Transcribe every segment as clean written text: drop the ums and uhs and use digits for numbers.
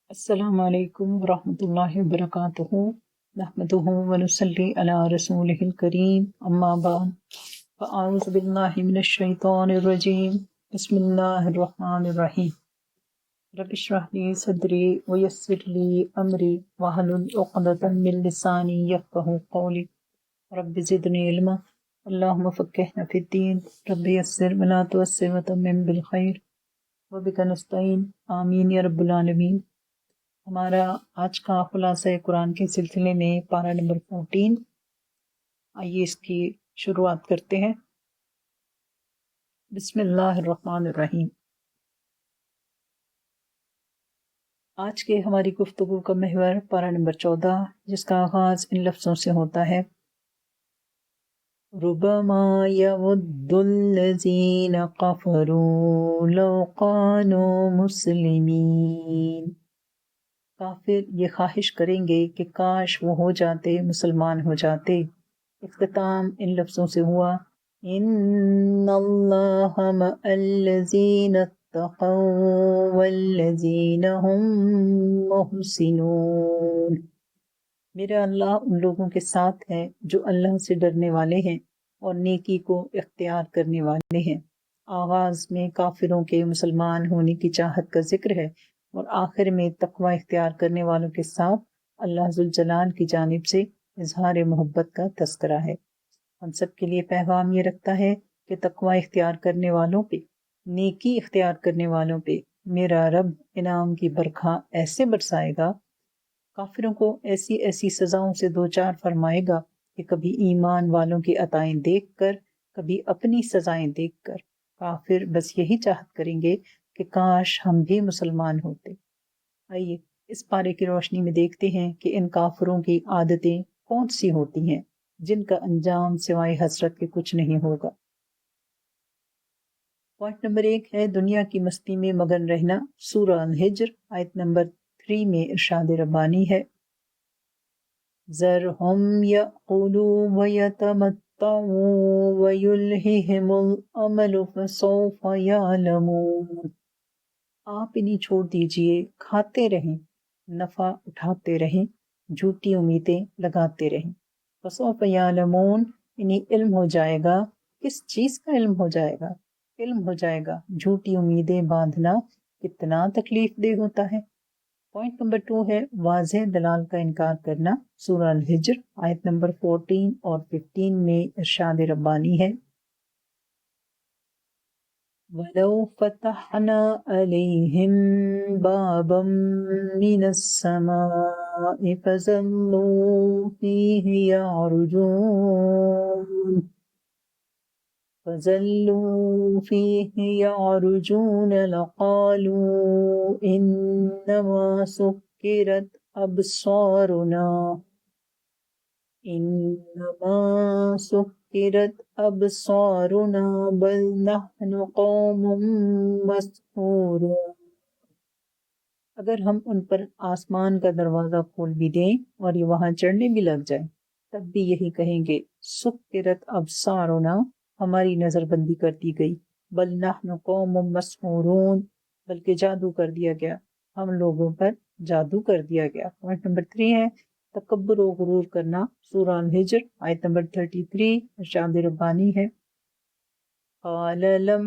السلام علیکم ورحمۃ اللہ وبرکاتہ نحمدہ ونصلی علی رسولہ الکریم اما بعد فاعوذ باللہ من الشیطان الرجیم بسم اللہ الرحمن الرحیم رب اشرح لی صدری ویسر لی امری واحلل عقدۃ من لسانی یفقہوا قولی رب زدنی علما اللہم فقہنا فی الدین رب یسر ولا تعسر وتمم بالخیر وبک نستعین آمین یا رب العالمین۔ ہمارا آج کا خلاصہ قرآن کے سلسلے میں پارہ نمبر 14۔ آئیے اس کی شروعات کرتے ہیں۔ بسم اللہ الرحمن الرحیم۔ آج کے ہماری گفتگو کا محور پارہ نمبر 14، جس کا آغاز ان لفظوں سے ہوتا ہے: ربما یود الذین کفروا لو کانوا مسلمین۔ کافر یہ خواہش کریں گے کہ کاش وہ ہو جاتے، مسلمان ہو جاتے۔ اختتام ان لفظوں سے ہوا: ان اللہ مع الذین اتقوا والذین هم محسنون۔ میرا اللہ ان لوگوں کے ساتھ ہے جو اللہ سے ڈرنے والے ہیں اور نیکی کو اختیار کرنے والے ہیں۔ آغاز میں کافروں کے مسلمان ہونے کی چاہت کا ذکر ہے اور آخر میں تقوی اختیار کرنے والوں کے ساتھ اللہ ذوالجلال کی جانب سے اظہار محبت کا تذکرہ ہے۔ ہم سب کے لیے پیغام یہ رکھتا ہے کہ تقوی اختیار کرنے والوں پہ، نیکی اختیار کرنے والوں پہ میرا رب انعام کی برکھا ایسے برسائے گا، کافروں کو ایسی ایسی سزاؤں سے دوچار فرمائے گا کہ کبھی ایمان والوں کی عطائیں دیکھ کر، کبھی اپنی سزائیں دیکھ کر کافر بس یہی چاہت کریں گے کہ کاش ہم بھی مسلمان ہوتے۔ آئیے اس پارے کی روشنی میں دیکھتے ہیں کہ ان کافروں کی عادتیں کون سی ہوتی ہیں جن کا انجام سوائے حسرت کے کچھ نہیں ہوگا۔ پوائنٹ نمبر 1 ہے دنیا کی مستی میں مگن رہنا۔ سورہ الحجر آیت نمبر 3 میں ارشاد ربانی ہے: ذرہم یأکلوا ویتمتعوا ویلہہم الامل فسوف یعلمون۔ آپ انہیں چھوڑ دیجئے، کھاتے رہیں، نفع اٹھاتے رہیں، جھوٹی امیدیں لگاتے رہیں۔ فسوف یعلمون، انہیں علم ہو جائے گا۔ کس چیز کا علم ہو جائے گا؟ علم ہو جائے گا جھوٹی امیدیں باندھنا کتنا تکلیف دہ ہوتا ہے۔ پوائنٹ نمبر 2 ہے واضح دلال کا انکار کرنا۔ سورہ الحجر آیت نمبر 14 اور 15 میں ارشاد ربانی ہے: وَلَوْ فَتَحْنَا عَلَيْهِمْ بَابًا مِّنَ السَّمَاءِ فَظَلُّوا فِيهِ يَعْرُجُونَ لَقَالُوا إِنَّمَا سُكِّرَتْ أَبْصَارُنَا بَلْ نَحْنُ قَوْمٌ مَسْحُورُونَ۔ اگر ہم ان پر آسمان کا دروازہ کھول بھی دیں اور یہ وہاں چڑھنے بھی لگ جائیں، تب بھی یہی کہیں گے: سُكِّرَتْ أَبْصَارُنَا، ہماری نظر بندی کر دی گئی، بل نحن قوم مسحورون، بلکہ جادو کر دیا گیا، ہم لوگوں پر جادو کر دیا گیا۔ پوائنٹ نمبر 3 ہے تکبر و غرور کرنا۔ سورہ الحجر آیت نمبر 33 ارشاد ربانی ہے: قال لم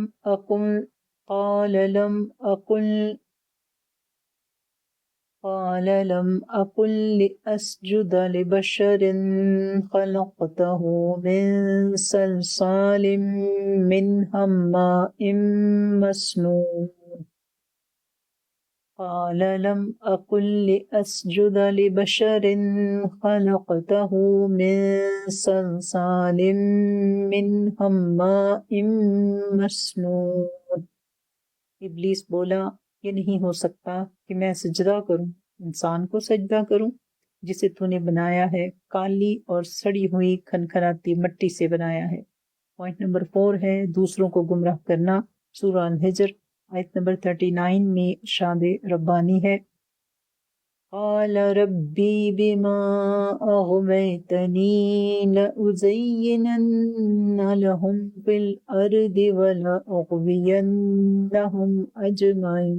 أكن لأسجد لبشر خلقته من صلصال من حماء مسنون۔ قال لم أكن لأسجد لبشر خلقته من صلصال من حماء مسنون۔ ابلیس بولا، یہ نہیں ہو سکتا کہ میں سجدہ کروں، انسان کو سجدہ کروں جسے تو نے بنایا ہے، کالی اور سڑی ہوئی کھنکھناتی مٹی سے بنایا ہے۔ پوائنٹ نمبر 4 ہے دوسروں کو گمراہ کرنا۔ سورہ الحجر آیت نمبر 39 میں ارشاد ربانی ہے: قال ربی بما اغویتنی لأزینن لهم فی الارض ولأغوینہم اجمعین۔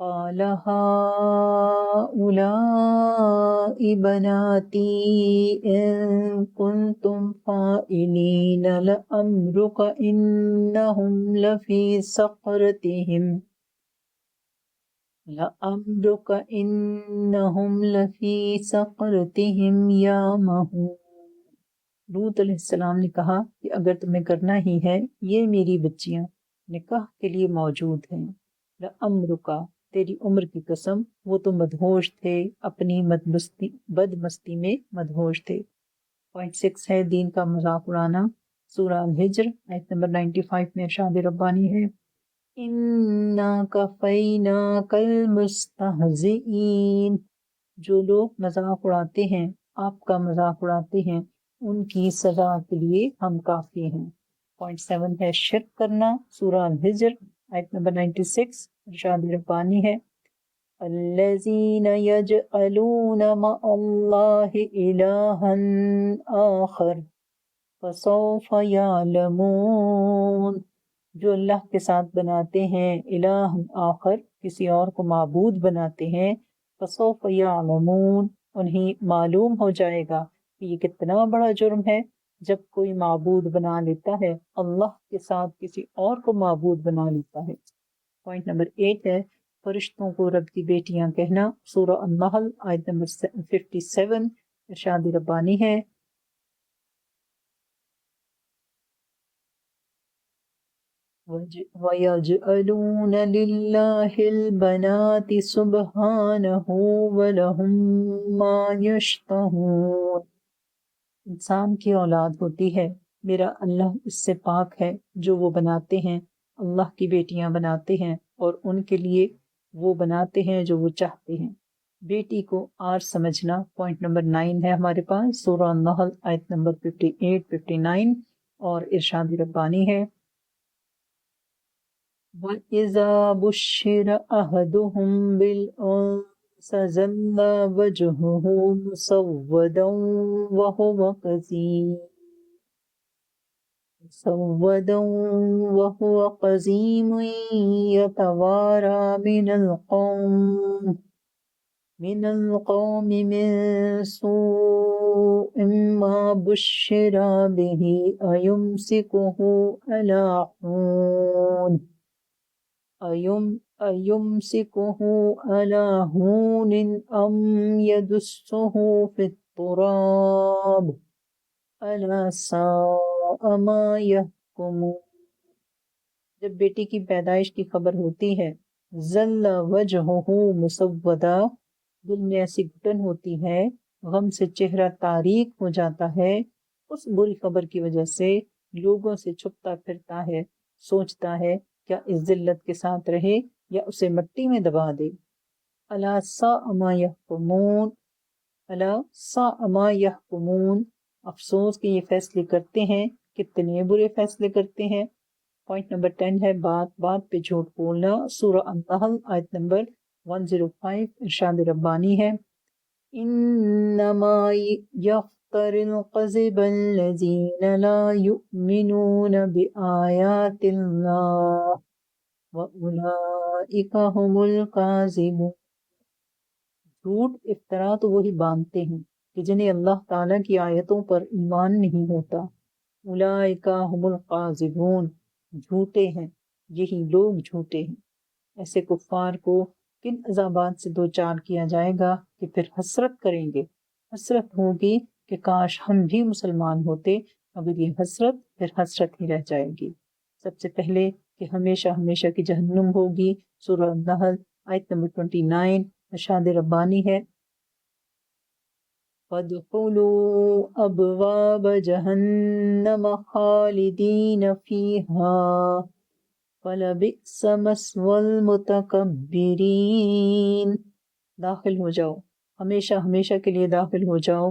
قال هؤلاء بناتي إن كنتم فاعلين لأمرك إنهم لفي سقرتهم يعمهون۔ لوط علیہ السلام نے کہا کہ اگر تمہیں کرنا ہی ہے، یہ میری بچیاں نکاح کے لیے موجود ہیں۔ لَأَمْرُكَ، تیری عمر کی قسم، وہ تو مدہوش تھے، اپنی بدمستی میں مدہوش تھے۔ پوائنٹ 6 ہے دین کا مذاق اڑانا۔ سورہ الحجر آیت نمبر 95 میں ارشاد ربانی ہے، اِنَّا كَفَيْنَاكَ الْمُسْتَهْزِئِينَ، جو لوگ مذاق اڑاتے ہیں، آپ کا مذاق اڑاتے ہیں، ان کی سزا کے لیے ہم کافی ہیں۔ پوائنٹ 7 ہے شرک کرنا۔ سورہ الحجر آیت نمبر 96 ارشاد ربانی ہے، الذین یجعلون مع اللہ الہا آخر فسوف یعلمون، جو اللہ کے ساتھ بناتے ہیں الہ آخر، کسی اور کو معبود بناتے ہیں، فسوف یعلمون، انہیں معلوم ہو جائے گا کہ یہ کتنا بڑا جرم ہے جب کوئی معبود بنا لیتا ہے، اللہ کے ساتھ کسی اور کو معبود بنا لیتا ہے۔ پوائنٹ نمبر 8 ہے فرشتوں کو رب کی بیٹیاں کہنا۔ سورہ النحل آیت نمبر 57 ارشاد ربانی ہے، وَيَجْعَلُونَ لِلَّهِ الْبَنَاتِ سُبْحَانَهُ وَلَهُم مَّا يَشْتَهُونَ، انسان کی اولاد ہوتی ہے، میرا اللہ اس سے پاک ہے جو وہ بناتے ہیں، اللہ کی بیٹیاں بناتے ہیں اور ان کے لیے وہ بناتے ہیں جو وہ چاہتے ہیں۔ بیٹی کو آر سمجھنا۔ پوائنٹ نمبر 9 ہے ہمارے پاس، سورہ النحل آیت نمبر 58-59 اور ارشاد ربانی ہے، وَإِذَا بُشِّرَ أَحَدُهُم بِالْأُنثَىٰ ظَلَّ وَجْهُهُ مُسْوَدًّا وَهُوَ كَظِيمٌ يَتَوَارَىٰ مِنَ الْقَوْمِ مِن سُوءِ مَا بُشِّرَ بِهِ أَيُمْسِكُهُ عَلَىٰ هُونٍ أَمْ يَدُسُّهُ فِي التُّرَابِ أَلَا سَاءَ مَا يَحْكُمُونَ۔ جب بیٹی کی پیدائش کی خبر ہوتی ہے، ظل وجہہ مسودا، دل میں ایسی گھٹن ہوتی ہے، غم سے چہرہ تاریک ہو جاتا ہے، اس بری خبر کی وجہ سے لوگوں سے چھپتا پھرتا ہے، سوچتا ہے کیا اس ذلت کے ساتھ رہے یا اسے مٹی میں دبا دے۔ الا ساء ما یحکمون، الا ساء ما یحکمون، افسوس کہ یہ فیصلے کرتے ہیں، کتنے برے فیصلے کرتے ہیں۔ پوائنٹ نمبر 10 ہے بات بات پہ جھوٹ بولنا۔ سورہ النحل آیت نمبر 105 ارشاد ربانی ہے، انما یفتر الکذب الذین لا یؤمنون بآیات اللہ وَأُولَئِکَ هُمُ الْکاذبون، جھوٹ افطرا تو وہی باندھتے ہیں کہ جنہیں اللہ تعالیٰ کی آیتوں پر ایمان نہیں ہوتا۔ اولئک هم الکاذبون، جھوٹے ہیں، یہی لوگ جھوٹے ہیں۔ ایسے کفار کو کن عذابات سے دوچار کیا جائے گا کہ پھر حسرت کریں گے، حسرت ہوگی کہ کاش ہم بھی مسلمان ہوتے، مگر یہ حسرت پھر حسرت ہی رہ جائے گی۔ سب سے پہلے کہ ہمیشہ ہمیشہ کی جہنم ہوگی۔ سورہ النحل آیت نمبر 29 ارشاد ربانی ہے، فَادْخُلُوا أَبْوَابَ جَهَنَّمَ خَالِدِينَ فِيهَا فَلَبِئْسَ مَثْوَى الْمُتَكَبِّرِينَ، داخل ہو جاؤ، ہمیشہ ہمیشہ کے لیے داخل ہو جاؤ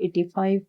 85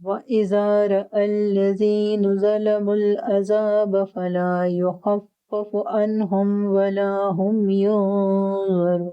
وَإِذَا رَأَى الَّذِينَ ظَلَمُوا الْعَذَابَ فَلَا يُخَفَّفُ عَنْهُمْ وَلَا هُمْ يُنظَرُونَ،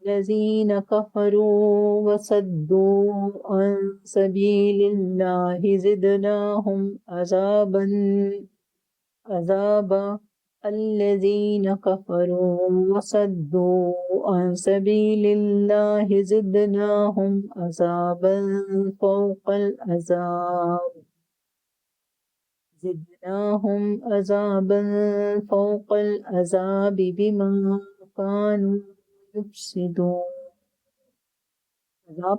الذين كفروا وصدوا عن سبيل الله زدناهم عذابا الذين كفروا وصدوا عن سبيل الله زدناهم عذابا فوق العذاب بما كانوا يفسدون، عذاب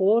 4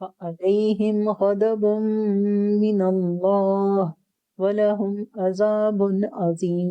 فَعَلَيْهِمْ غَضَبٌ مِّنَ اللَّهِ وَلَهُمْ عَذَابٌ عَظِيمٌ،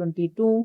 22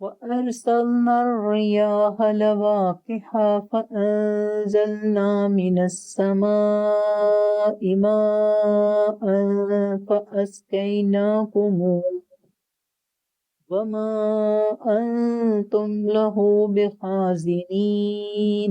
وَأَرْسَلْنَا الرِّيَاحَ لَوَاقِحَ فَأَنزَلْنَا مِنَ السَّمَاءِ مَاءً فَأَسْقَيْنَاكُمُوهُ وَمَا أَنْتُمْ لَهُ بِخَازِنِينَ،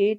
8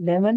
11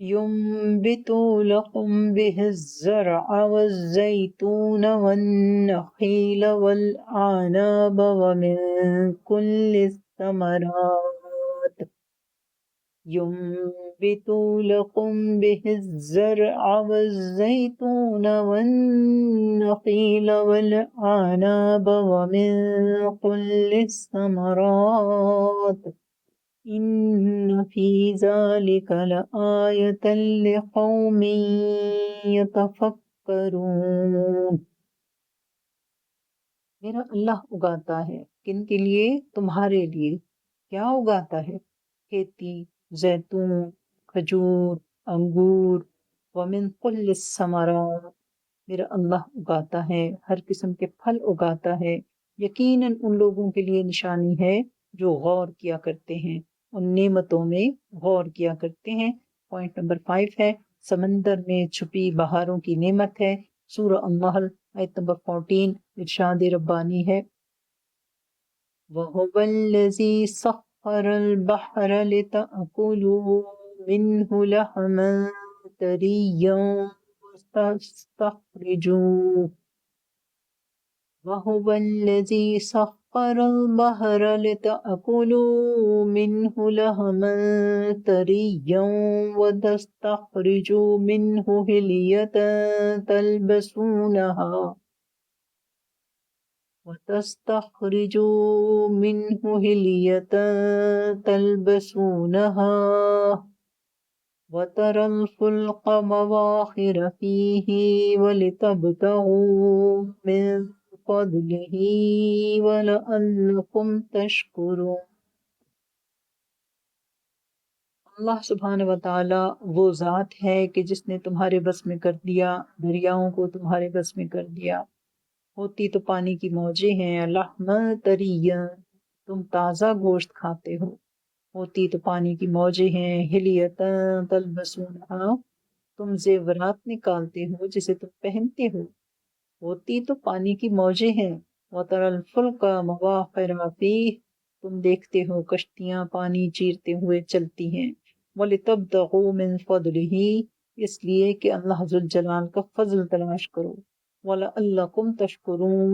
ينبت لكم به الزرع والزيتون والنخيل والأعناب ومن كل الثمرات ينبت لكم به الزرع والزيتون والنخيل والأعناب ومن كل الثمرات إن في ذلك لآية لقوم يتفكرون. میرا اللہ اگاتا ہے کن کے لیے؟ تمہارے لیے. کیا اگاتا ہے؟ کھیتی، زیتون، کھجور، انگور. ومن کل الثمرات، میرا اللہ اگاتا ہے ہر قسم کے پھل اگاتا ہے. یقیناً ان لوگوں کے لیے نشانی ہے جو غور کیا کرتے ہیں، ان نعمتوں میں غور کیا کرتے ہیں. پوائنٹ نمبر 5 ہے سمندر میں چھپی بہاروں کی نعمت ہے. سورہ النحل آیت نمبر 14 ارشاد ربانی ہے وَهُوَ الَّذِي سَخَّرَ الْبَحْرَ لِتَأْكُلُوا مِنْهُ لَحْمًا طَرِيًّا وَهُوَ الَّذِي سَخَّرَ الْبَحْرَ لِتَأْكُلُوا مِنْهُ لَحْمًا طَرِيًّا وَتَسْتَخْرِجُوا مِنْهُ حِلْيَةً تلبسونها وترى الفلق مواخر فيه ولتبتغوا من فضله ولعلكم تشكرون. اللہ سبحانہ و تعالی وہ ذات ہے کہ جس نے تمہارے بس میں کر دیا دریاؤں کو، تمہارے بس میں کر دیا. ہوتی تو پانی کی موجیں ہیں. لحم طریًّا، تم تازہ گوشت کھاتے ہو. ہوتی تو پانی کی موجیں ہیں. ہلیتا تلبسونہا، تم زیورات نکالتے ہو جسے تم پہنتے ہو. ہوتی تو پانی کی موجیں ہیں. وَتَرَى الْفُلْكَ مَوَاخِرَ فِيهِ، تم دیکھتے ہو کشتیاں پانی چیرتے ہوئے چلتی ہیں. وَلِتَبْتَغُوا مِنْ فَضْلِهِ، اس لیے کہ اللہ ذوالجلال کا فضل تلاش کرو. وَلَعَلَّكُمْ تَشْكُرُونَ،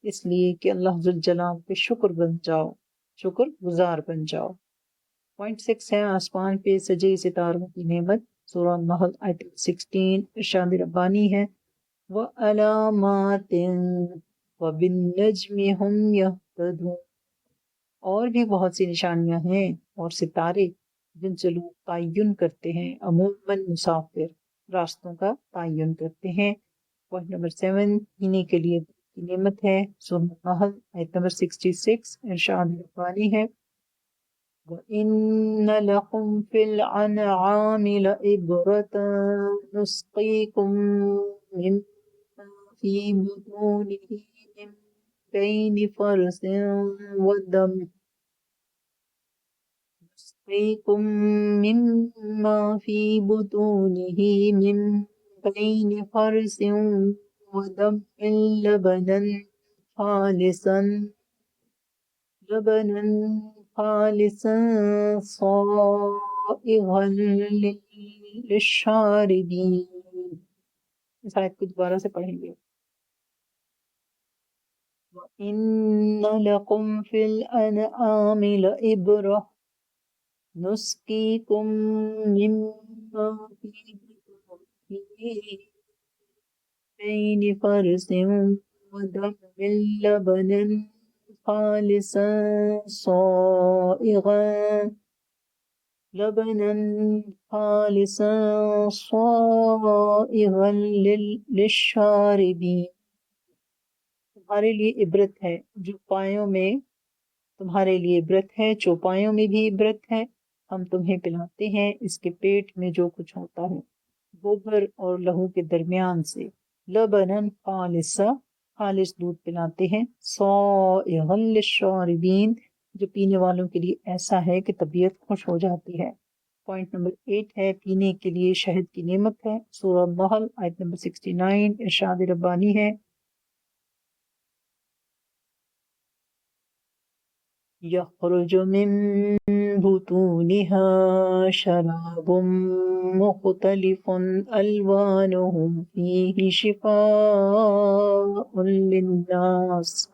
اس لیے کہ اللہ ذوالجلال پہ شکر بن جاؤ، شکر گزار بن جاؤ. پوائنٹ 6 ہے آسمان پہ سجے ستاروں کی نعمت. سورہ النحل آیت 16 ارشاد ربانی ہے وَعَلَامَاتٍ وَبِالنَّجْمِ هُمْ يَهْتَدُونَ، اور بھی بہت سی نشانیاں ہیں اور ستارے جن سے لوگ تعین کرتے ہیں. عموماً مسافر راستوں کا تعین کرتے ہیں. پوائنٹ نمبر 7 پینے کے لیے کی نعمت ہے. سورہ النحل آیت نمبر 66 ارشاد ربانی ہے وَإِنَّ لَكُمْ فِي الْأَنْعَامِ لَعِبْرَةً نُسْقِيكُم مِّمَّا فِي بُطُونِهِ مِن بَيْنِ فَرْثٍ وَدَمٍ نُسْقِيكُم مِّمَّا فِي بُطُونِهِ مِن بَيْنِ فَرْثٍ وَدَمٍ لَبَنًا خالصا صائغا للشاربین. اس آیت کو دوبارہ سے پڑھیں گے. وَإِنَّ لَكُمْ فِي الْأَنْعَامِ لَعِبْرَةً نُسْقِيكُم مِّمَّا فِي بُطُونِهِ بَيْنِ فَرْثٍ وَدَمٍ لَبَنًا خالصا صائغا للشاربین. تمہارے لیے عبرت ہے جو پایوں میں، تمہارے لیے عبرت ہے چوپایوں میں بھی عبرت ہے. ہم تمہیں پلاتے ہیں اس کے پیٹ میں جو کچھ ہوتا ہے گوبر اور لہو کے درمیان سے. لبناً خالصا، خالص دودھ پلاتے ہیں. صائغا للشاربین، جو پینے والوں کے لیے ایسا ہے کہ طبیعت خوش ہو جاتی ہے. پوائنٹ نمبر 8 ہے پینے کے لیے شہد کی نعمت ہے. سورہ النحل آیت نمبر 69 ارشاد ربانی ہے يخرج من بطونها شراب مختلف ألوانه فيه شفاء للناس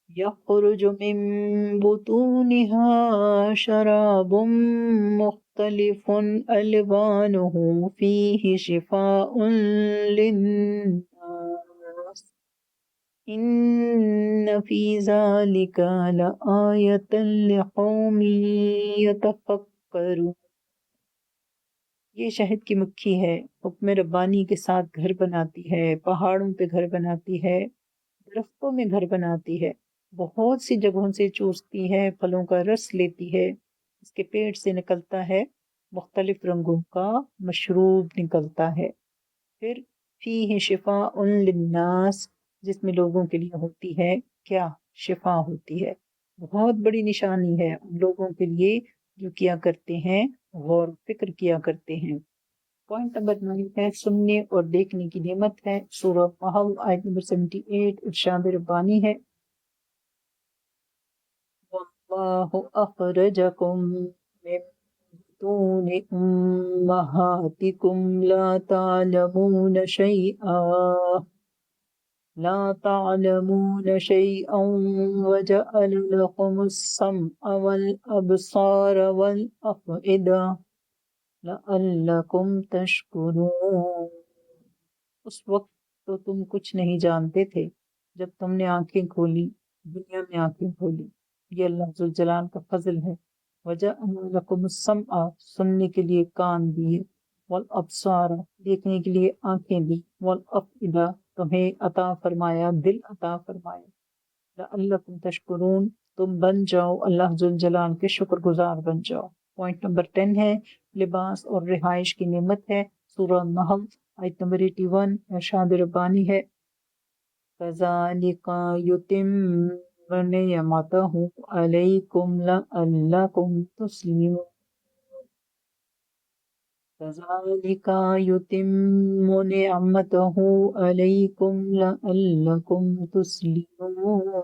يخرج من بطونها شراب مختلف ألوانه فيه شفاء للناس إن في ذلك لآية لقوم يتفكرون. یہ شہد کی مکھی ہے، حکم ربانی کے ساتھ گھر بناتی ہے، پہاڑوں پہ گھر بناتی ہے، درختوں میں گھر بناتی ہے، بہت سی جگہوں سے چوستی ہے، پھلوں کا رس لیتی ہے، اس کے پیٹ سے نکلتا ہے، مختلف رنگوں کا مشروب نکلتا ہے۔ پھر فیہ شفاء للناس، جس میں لوگوں کے لیے ہوتی ہے کیا؟ شفا ہوتی ہے۔ بہت بڑی نشانی ہے ان لوگوں کے لیے جو کیا کرتے ہیں، غور و فکر کیا کرتے ہیں۔ پوائنٹ نمبر 9 ہے سننے اور دیکھنے کی نعمت ہے۔ سورہ نحل آیت نمبر 78 ارشاد ربانی ہے، وَاللَّهُ أَخْرَجَكُم مِّن بُطُونِ أُمَّهَاتِكُمْ لا تعلمون شيئا وجعل لكم السمع والأبصار والأفئدة لعلكم تشكرون۔ اس وقت تو تم کچھ نہیں جانتے تھے جب تم نے آنکھیں کھولی، دنیا میں آنکھیں کھولی۔ یہ اللہ ذوالجلال کا فضل ہے۔ وجعل لكم السمع، سننے کے لیے کان دیے، والابصار، دیکھنے کے لیے آنکھیں دی، والافئدہ، تمہیں عطا فرمایا، دل عطا فرمایا۔ لعلکم تشکرون، تم بن جاؤ اللہ ذوالجلال کے شکر گزار بن جاؤ۔ پوائنٹ نمبر 10 ہے لباس اور رہائش کی نعمت ہے۔ سورہ نحل آیت نمبر 81 ارشاد ربانی ہے، کذالک یتم نعمتہ علیکم لعلکم تسلمون۔ كذلك يتم نعمته عليكم لعلكم تسلمون۔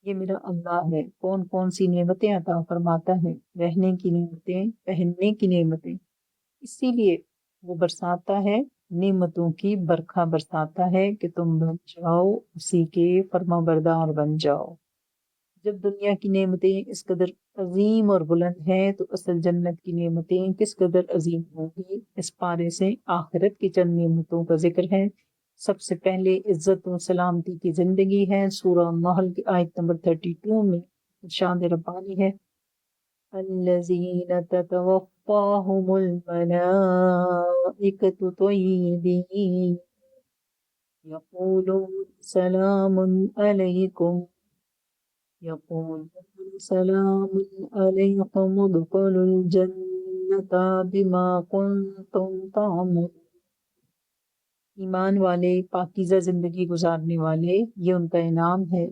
یہ میرا اللہ ہے، کون کون سی نعمتیں عطا فرماتا ہے؟ رہنے کی نعمتیں، پہننے کی نعمتیں، اسی لیے وہ برساتا ہے، نعمتوں کی برکھا برساتا ہے کہ تم بن جاؤ، اسی کے فرما بردار بن جاؤ۔ جب دنیا کی نعمتیں اس قدر عظیم اور بلند ہیں تو اصل جنت کی نعمتیں کس قدر عظیم ہوں گی۔ اس پارے سے آخرت کی چند نعمتوں کا ذکر ہے۔ سب سے پہلے عزت و سلامتی کی زندگی ہے۔ سورہ نحل کی آیت نمبر 32 میں ارشاد ربانی ہے، الذین تتوفاہم الملائکۃ طیبین یقولون سلام علیکم ادخلوا الجنة بما کنتم تعملون۔ ایمان والے، پاکیزہ زندگی گزارنے والے، یہ ان کا انعام ہے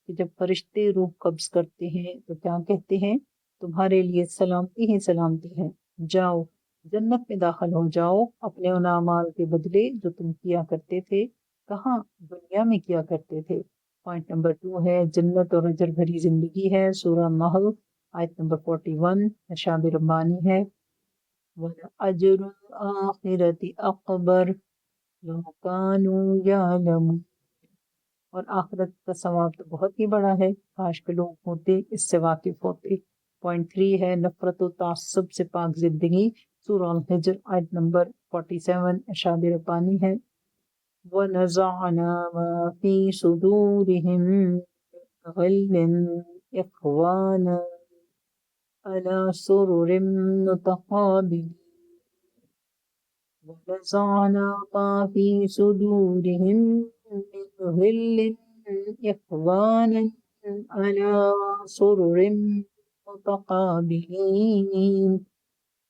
کہ جب فرشتے روح قبض کرتے ہیں تو کیا کہتے ہیں؟ تمہارے لیے سلامتی ہی سلامتی ہے، جاؤ جنت میں داخل ہو جاؤ اپنے ان اعمال کے بدلے جو تم کیا کرتے تھے۔ کہاں؟ دنیا میں کیا کرتے تھے۔ پوائنٹ نمبر 2 ہے جنت اور اجر بھری زندگی ہے۔ سورہ نحل آیت نمبر 41 ارشاد ربانی ہے، وَلَأَجْرُ الْآخِرَةِ أَكْبَرُ لَوْ كَانُوا يَعْلَمُونَ۔ اور آخرت کا ثواب تو بہت ہی بڑا ہے، کاش کے لوگ ہوتے، اس سے واقف ہوتے۔ پوائنٹ 3 ہے نفرت و تعصب سے پاک زندگی۔ سورہ الحجر آیت نمبر 47 ارشاد ربانی ہے، وَنَزَعْنَا مَا فِي صُدُورِهِم مِّن غِلٍّ إِخْوَانًا عَلَى سُرُرٍ مُّتَقَابِلِينَ وَنَزَعْنَا مَا فِي صُدُورِهِم مِّن غِلٍّ إِخْوَانًا عَلَى سُرُرٍ مُّتَقَابِلِينَ۔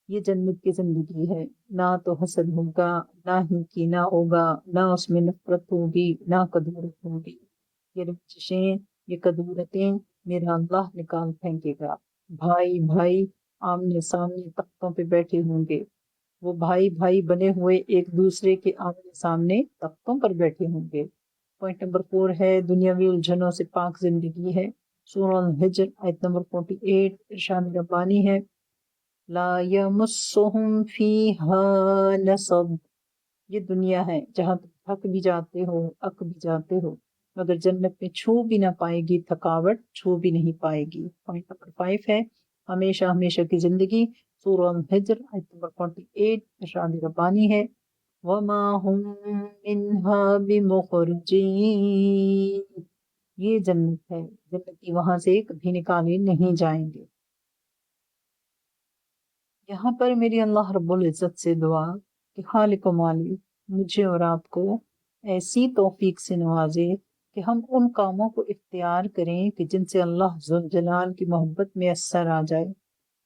یہ جنت کی زندگی ہے، نہ تو حسد ہوگا، نہ ہی کینہ ہوگا، نہ اس میں نفرت ہوگی، نہ کدورت ہوگی۔ یہ رنجشیں، یہ کدورتیں میرا اللہ نکال پھینکے گا۔ بھائی بھائی آمنے سامنے تختوں پہ بیٹھے ہوں گے، وہ بھائی بھائی بنے ہوئے ایک دوسرے کے آمنے سامنے تختوں پر بیٹھے ہوں گے۔ پوائنٹ نمبر 4 ہے دنیاوی الجھنوں سے پاک زندگی ہے۔ سورہ الحجر آیت نمبر 48 ارشاد ربانی ہے لا یمسہم فیہا نصب، یہ دنیا ہے جہاں تم تھک بھی جاتے ہو، اک بھی جاتے ہو، مگر جنت میں چھو بھی نہ پائے گی تھکاوٹ، چھو بھی نہیں پائے گی۔ پوائنٹ نمبر 5 ہے ہمیشہ ہمیشہ کی زندگی۔ سورہ الحجر آیت نمبر 48 ارشاد ربانی ہے وما ہم منہا بمخرجین، یہ جنت ہے، جنتی وہاں سے کبھی نکالے نہیں جائیں گے۔ یہاں پر میری اللہ رب العزت سے دعا کہ خالق و مالک مجھے اور آپ کو ایسی توفیق سے نوازے کہ ہم ان کاموں کو اختیار کریں کہ جن سے اللہ ذوالجلال کی محبت میں اثر آ جائے،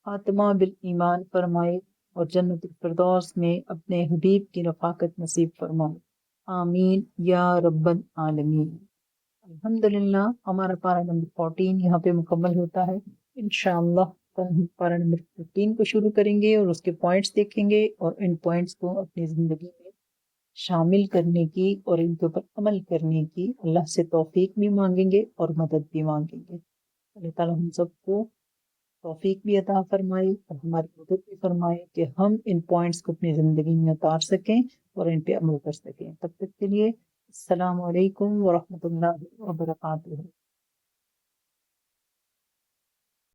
خاتمہ بالایمان فرمائے اور جنت الفردوس میں اپنے حبیب کی رفاقت نصیب فرمائے، آمین یا رب العالمین۔ الحمدللہ ہمارا پارہ نمبر 14 یہاں پہ مکمل ہوتا ہے۔ انشاءاللہ کل ہم پارہ نمبر 15 کو شروع کریں گے اور اس کے پوائنٹس دیکھیں گے اور ان پوائنٹس کو اپنی زندگی میں شامل کرنے کی اور ان کے اوپر عمل کرنے کی اللہ سے توفیق بھی مانگیں گے اور مدد بھی مانگیں گے۔ اللہ تعالیٰ ہم سب کو توفیق بھی عطا فرمائے اور ہماری مدد بھی فرمائے کہ ہم ان پوائنٹس کو اپنی زندگی میں اتار سکیں اور ان پہ عمل کر سکیں۔ تب تک کے لیے السلام علیکم ورحمۃ اللہ وبرکاتہ۔